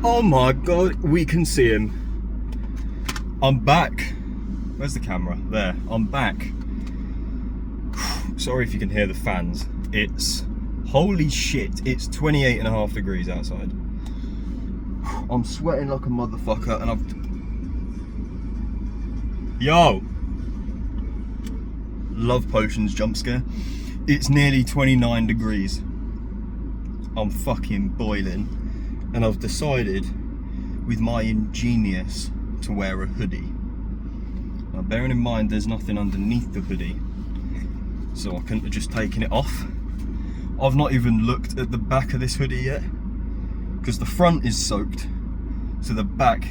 Oh my god, we can see him. I'm back. Where's the camera? There, I'm back. Sorry if you can hear the fans. It's, holy shit, it's 28.5 degrees outside. I'm sweating like a motherfucker and Yo! Love potions jump scare. It's nearly 29 degrees. I'm fucking boiling. And I've decided, with my ingenious, to wear a hoodie. Now bearing in mind there's nothing underneath the hoodie, so I couldn't have just taken it off. I've not even looked at the back of this hoodie yet, because the front is soaked, so the back,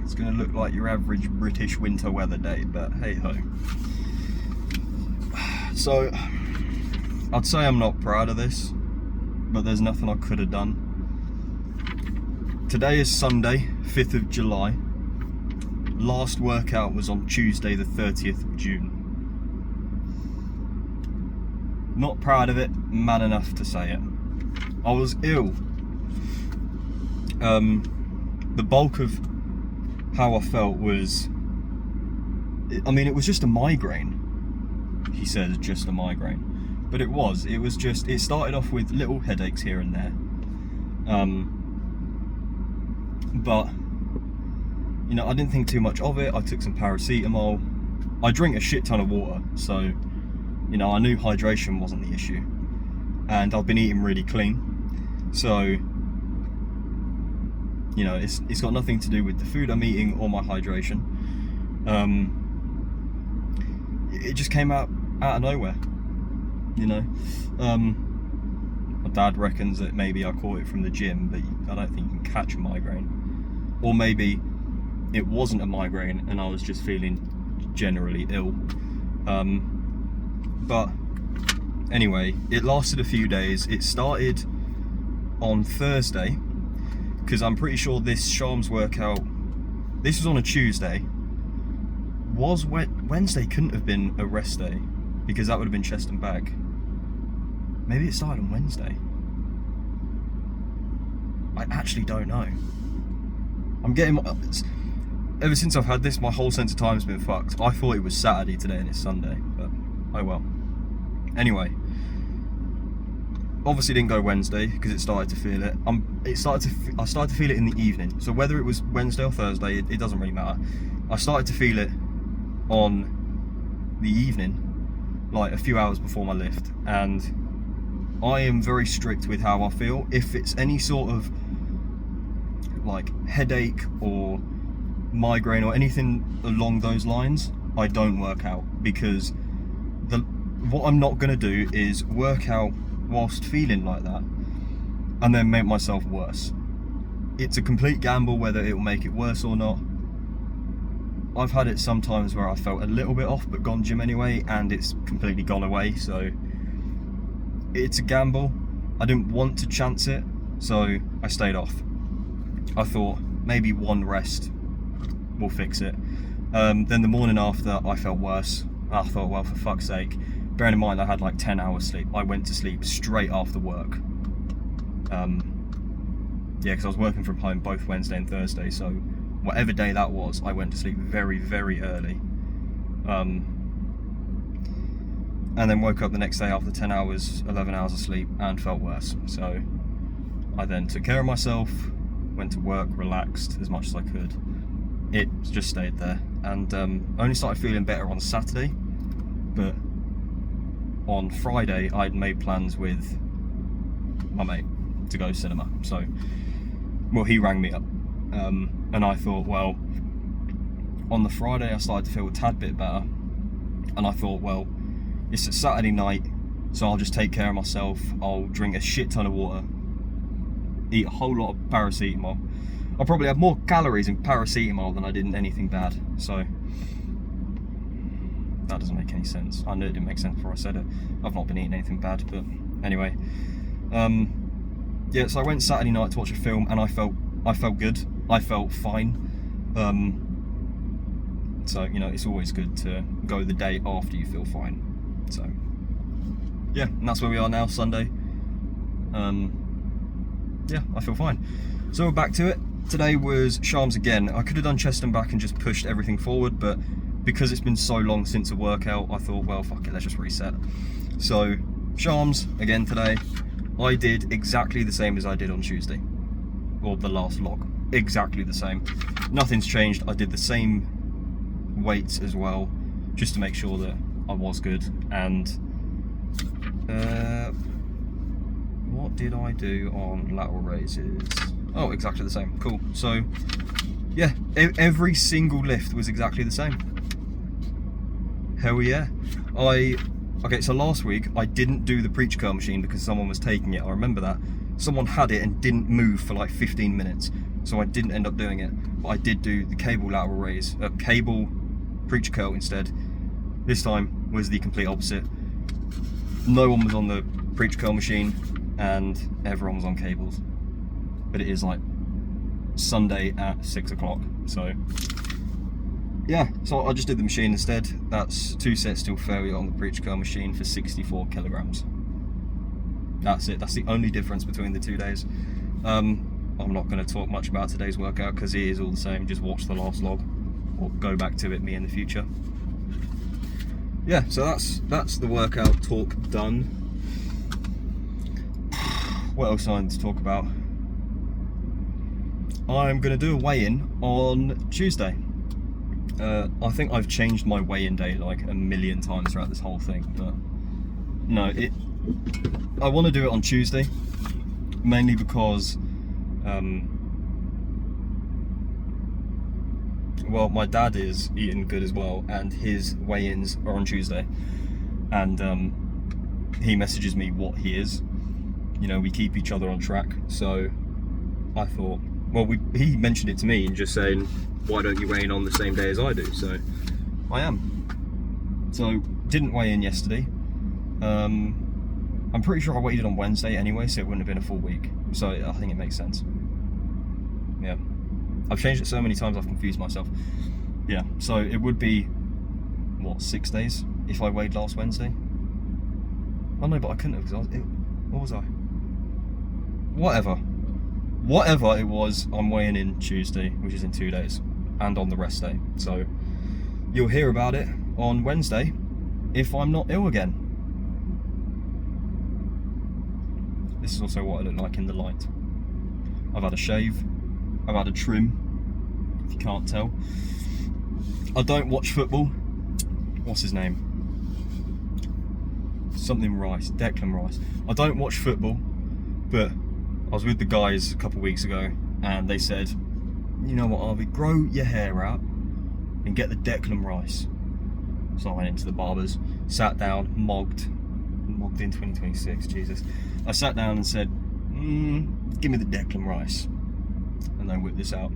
it's going to look like your average British winter weather day, but hey ho. So, I'd say I'm not proud of this, but there's nothing I could have done. Today is Sunday, 5th of July. Last workout was on Tuesday the 30th of June. Not proud of it, man enough to say it. I was ill. The bulk of how I felt was, I mean, it was just a migraine. He says just a migraine. But it was just, it started off with little headaches here and there. But, you know, I didn't think too much of it. I took some paracetamol. I drink a shit ton of water, so, you know, I knew hydration wasn't the issue. And I've been eating really clean. So, you know, it's got nothing to do with the food I'm eating or my hydration. It just came out of nowhere, you know. My dad reckons that maybe I caught it from the gym, but I don't think you can catch a migraine. Or maybe it wasn't a migraine and I was just feeling generally ill. But anyway, it lasted a few days. It started on Thursday, because I'm pretty sure this Shams workout, this was on a Tuesday. Wednesday couldn't have been a rest day, because that would have been chest and back. Maybe it started on Wednesday. I actually don't know. I'm getting, ever since I've had this, my whole sense of time has been fucked. I thought it was Saturday today and it's Sunday, but oh well. Anyway, obviously didn't go Wednesday because it started to feel it. I started to feel it in the evening. So whether it was Wednesday or Thursday, it doesn't really matter. I started to feel it on the evening, like a few hours before my lift, and I am very strict with how I feel. If it's any sort of like headache or migraine or anything along those lines, I don't work out, because what I'm not going to do is work out whilst feeling like that and then make myself worse. It's a complete gamble whether it will make it worse or not. I've had it sometimes where I felt a little bit off but gone gym anyway, and it's completely gone away, so it's a gamble. I didn't want to chance it, so I stayed off. I thought maybe one rest will fix it. Then the morning after, I felt worse. I thought, well, for fuck's sake. Bearing in mind I had like 10 hours sleep. I went to sleep straight after work. Yeah, because I was working from home both Wednesday and Thursday, so whatever day that was, I went to sleep very, very early. And then woke up the next day after 10 hours, 11 hours of sleep, and felt worse. So I then took care of myself, went to work, relaxed as much as I could. It just stayed there, and only started feeling better on Saturday. But on Friday, I'd made plans with my mate to go cinema. So, well, he rang me up, and I thought, well, on the Friday I started to feel a tad bit better, and I thought, well, it's a Saturday night, so I'll just take care of myself. I'll drink a shit ton of water, eat a whole lot of paracetamol. I probably had more calories in paracetamol than I did in anything bad, so that doesn't make any sense. I knew it didn't make sense before I said it. I've not been eating anything bad, but anyway. Yeah, so I went Saturday night to watch a film, and I felt good. I felt fine. So, you know, it's always good to go the day after you feel fine. So, yeah, and that's where we are now, Sunday. yeah, I feel fine. So we're back to it. Today was Shams again. I could have done chest and back and just pushed everything forward, but because it's been so long since a workout, I thought, well, fuck it, let's just reset. So Shams again today. I did exactly the same as I did on Tuesday, or the last log. Exactly the same. Nothing's changed. I did the same weights as well, just to make sure that I was good. And what did I do on lateral raises? Oh, exactly the same. Cool. So yeah, every single lift was exactly the same. Hell yeah. Okay, so last week I didn't do the preacher curl machine because someone was taking it. I remember that. Someone had it and didn't move for like 15 minutes. So I didn't end up doing it. But I did do the cable lateral raise, cable preacher curl instead. This time was the complete opposite. No one was on the preacher curl machine and everyone was on cables. But it is like Sunday at 6 o'clock. So yeah, so I just did the machine instead. That's 2 sets still failure on the preacher curl machine for 64 kilograms. That's it. That's the only difference between the 2 days. I'm not going to talk much about today's workout because it is all the same. Just watch the last log or go back to it me in the future. Yeah, so that's the workout talk done. What else I need to talk about? I'm going to do a weigh-in on Tuesday. I think I've changed my weigh-in day like a million times throughout this whole thing, but no, I want to do it on Tuesday, mainly because well, my dad is eating good as well, and his weigh-ins are on Tuesday, and he messages me what he is. You know, we keep each other on track, so I thought, well, he mentioned it to me and just saying, why don't you weigh in on the same day as I do? So I am. So didn't weigh in yesterday. I'm pretty sure I weighed in on Wednesday anyway, so it wouldn't have been a full week. So I think it makes sense. Yeah. I've changed it so many times I've confused myself. Yeah, so it would be, what, 6 days if I weighed last Wednesday? Oh no, but I couldn't have because what was I? Whatever it was, I'm weighing in Tuesday, which is in 2 days, and on the rest day. So you'll hear about it on Wednesday if I'm not ill again. This is also what I look like in the light. I've had a shave, I've had a trim, if you can't tell. I don't watch football. What's his name? Something Rice, Declan Rice. I don't watch football, but I was with the guys a couple of weeks ago and they said, you know what, Harvey, grow your hair out and get the Declan Rice. So I went into the barbers, sat down, mogged in 2026, Jesus. I sat down and said, give me the Declan Rice. And then whipped this out.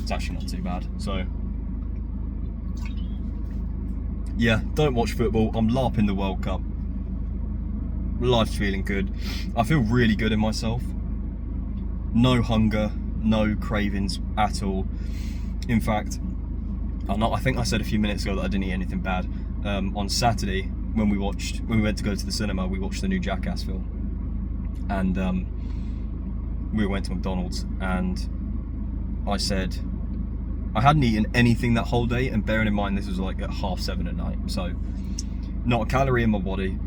It's actually not too bad. So yeah, don't watch football. I'm LARPing the World Cup. Life's feeling good. I feel really good in myself. No hunger, no cravings at all. In fact, I think I said a few minutes ago that I didn't eat anything bad. On Saturday, when we went to go to the cinema, we watched the new Jackass film. And we went to McDonald's and I said I hadn't eaten anything that whole day, and bearing in mind this was like at 7:30 at night, so not a calorie in my body.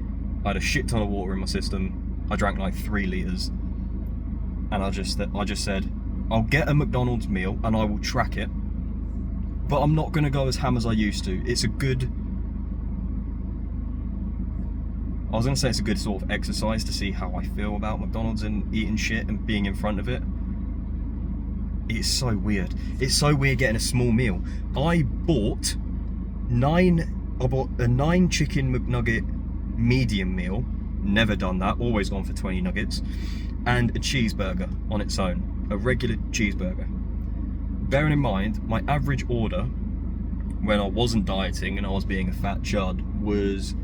I had a shit ton of water in my system. I drank like 3 litres, and I just said, I'll get a McDonald's meal and I will track it, but I'm not going to go as ham as I used to. It's a good, I was going to say it's a good sort of exercise to see how I feel about McDonald's and eating shit and being in front of it. It's so weird. It's so weird getting a small meal. I bought a 9 chicken McNugget medium meal. Never done that. Always gone for 20 nuggets. And a cheeseburger on its own. A regular cheeseburger. Bearing in mind, my average order when I wasn't dieting and I was being a fat chud was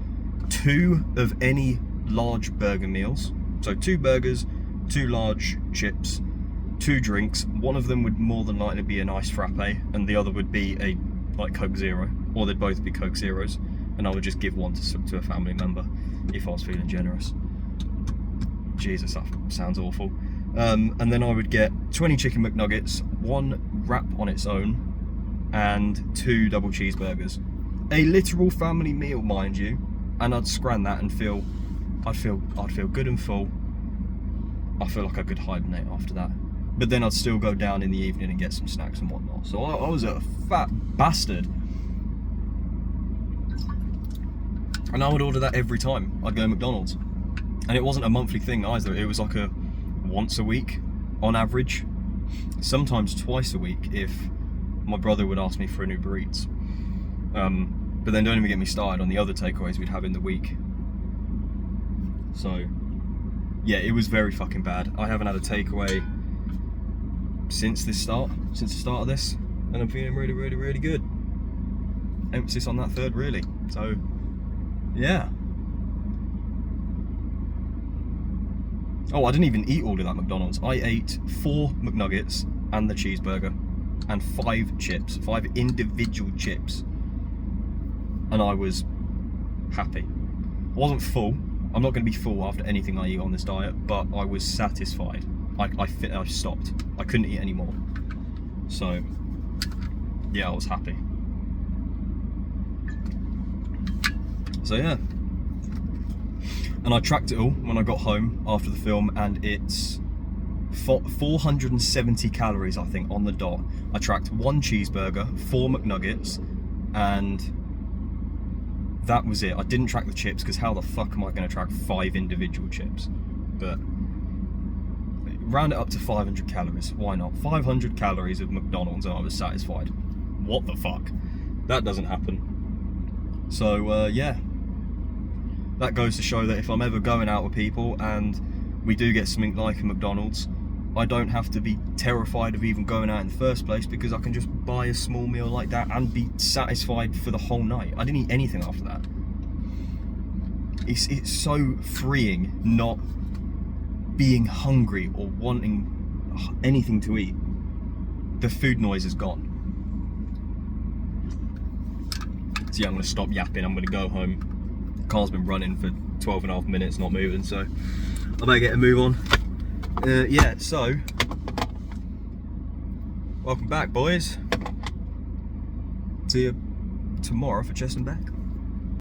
2 of any large burger meals. So 2 burgers, 2 large chips, 2 drinks. One of them would more than likely be an iced frappe, and the other would be a Coke Zero, or they'd both be Coke Zeros, and I would just give one to a family member if I was feeling generous. Jesus, that sounds awful. And then I would get 20 chicken McNuggets, 1 wrap on its own, and 2 double cheeseburgers. A literal family meal, mind you, and I'd scran that and I'd feel good and full. I feel like I could hibernate after that. But then I'd still go down in the evening and get some snacks and whatnot. So I was a fat bastard. And I would order that every time I'd go to McDonald's. And it wasn't a monthly thing either. It was like a once a week on average. Sometimes twice a week if my brother would ask me for an Uber Eats. But then don't even get me started on the other takeaways we'd have in the week. So yeah, it was very fucking bad. I haven't had a takeaway since the start of this, and I'm feeling really, really, really good. Emphasis on that third, really. So yeah. Oh, I didn't even eat all of that McDonald's. I ate 4 McNuggets and the cheeseburger and 5 chips, 5 individual chips. And I was happy. I wasn't full. I'm not going to be full after anything I eat on this diet, but I was satisfied. I stopped. I couldn't eat anymore. So yeah, I was happy. So yeah. And I tracked it all when I got home after the film, and it's 470 calories, I think, on the dot. I tracked 1 cheeseburger, 4 McNuggets, and that was it. I didn't track the chips, because how the fuck am I going to track 5 individual chips? But round it up to 500 calories. Why not? 500 calories of McDonald's and I was satisfied. What the fuck? That doesn't happen. So yeah. That goes to show that if I'm ever going out with people and we do get something like a McDonald's, I don't have to be terrified of even going out in the first place, because I can just buy a small meal like that and be satisfied for the whole night. I didn't eat anything after that. It's so freeing not being hungry or wanting anything to eat. The food noise is gone. So yeah, I'm going to stop yapping. I'm going to go home. Car's been running for 12 and a half minutes, not moving, so I better get a move on. Yeah, so welcome back, boys. See you tomorrow for Chest and Back.